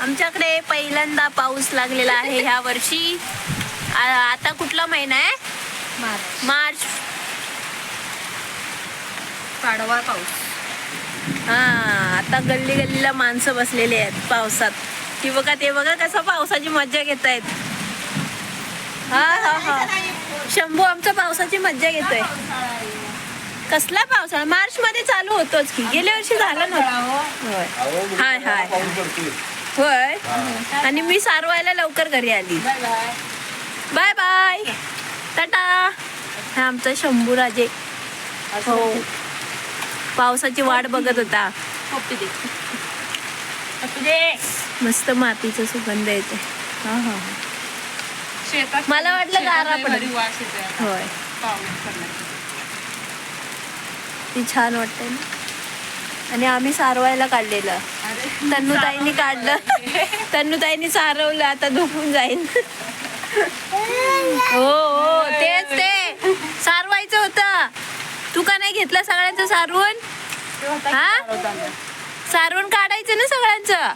आमच्याकडे पहिल्यांदा पाऊस लागलेला आहे ह्या वर्षी. आता कुठला महिना आहे? मार्च. पाडवा पाऊस. हा, आता गल्ली गल्लीला माणसं बसलेली आहेत पावसात. ती बघा, ते बघा कसं पावसाची मज्जा घेत आहेत. हा हा हा, शंभू आमचा पावसाची मज्जा घेतोय. कसला पावसाळा? मार्च मध्ये चालू होतोच की, गेल्या वर्षी झाला ना. होय हाय हाय होय. आणि मी सारवायला लवकर घरी आली. Bye bye, tata. हा आमचा शंभू राजे हो, पावसाची वाट बघत होता. मस्त मातीचा सुगंध येते. हा हा, मला वाटलं गारा पडेल. होय, ती छान वाटते ना. आणि आम्ही सारवायला काढलेलं, तन्नूताईंनी काढलं. तन्नूताईंनी सारवलं, आता धुवून जाईल. हो हो, तेच ते सारवायचं होतं. तू का नाही घेतलं सगळ्यांचं सारवून? हा, सारवून काढायचं ना सगळ्यांचं.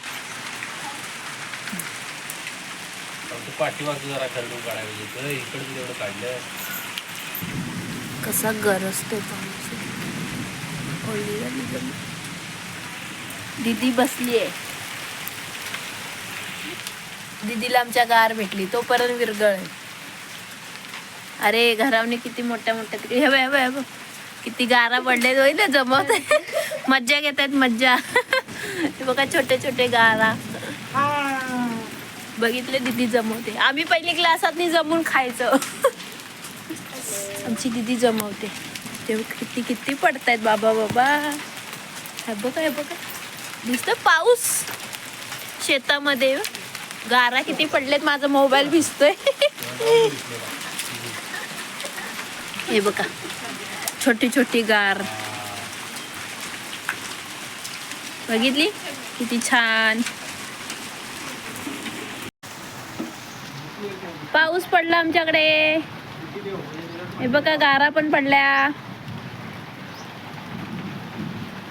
कसा गरजतो पाऊस. दीदी बसलीये. दीदीला आमच्या गार भेटली, तोपर्यंत विरगळ. अरे घरावने किती मोठ्या मोठ्या हे किती गारा पडले. होईल जमवत मज्जा घेत आहेत, मज्जा. बघा छोटे छोटे गारा बघितले. दीदी जमवते. आम्ही पहिली क्लासात जमून खायचं. आमची दीदी जमवते. ते किती किती पडतायत बाबा बाबा. हे बघा, हे बघा, दिसतं पाऊस शेतामध्ये. गारा किती पडलेत. माझा मोबाईल भिजतोय. हे बघा, छोटी छोटी गार बघितली किती छान. पाऊस पडला आमच्याकडे. हे बघा, गारा पण पडल्या.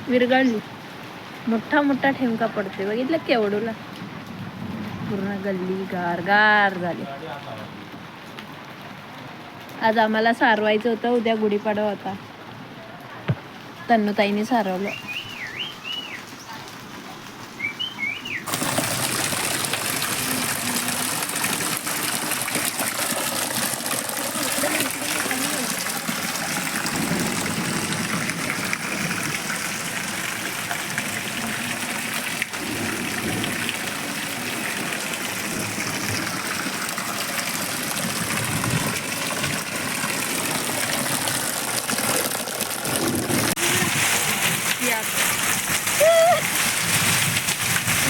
विरघळली. मोठा मोठा ठेमका पडते. बघितलं केवढूला. पूर्ण गल्ली गार गार झाली. आज आम्हाला सारवायचं होतं. उद्या गुढीपाडवा होता. तन्नूताईंनी सारवलं.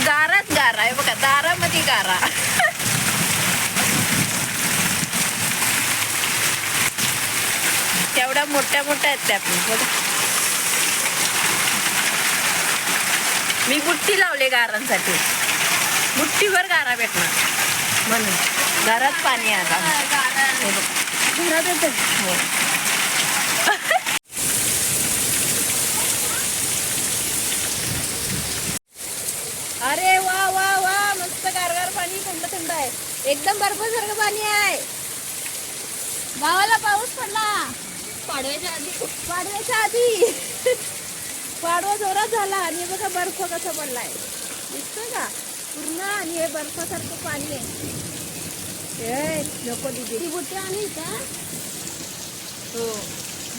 गाराच गारा आहे बघा, दारामध्ये गारा. केवढ्या मोठ्या मोठ्या आहेत त्या पण बघा. मी बुट्टी लावले गारांसाठी. बुट्टीभर गारा भेटणार म्हणून. घरात पाणी आता घरात येत. अरे वा वा वा, मस्त गारगार पाणी. थंड थंड आहे एकदम. बर्फासारखं पाणी आहे. गावाला पाऊस पडला पाडव्याच्या आधी. पाडवा जोरात झाला. आणि बघा बर्फ कसा पडलाय, दिसतोय का पूर्ण. आणि हे बर्फासारखं पाणी आहे. नको दिदी, बुट्टी आणि का. हो,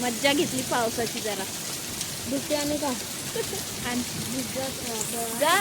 मज्जा घेतली पावसाची जरा. बुट्टी आणि का जा.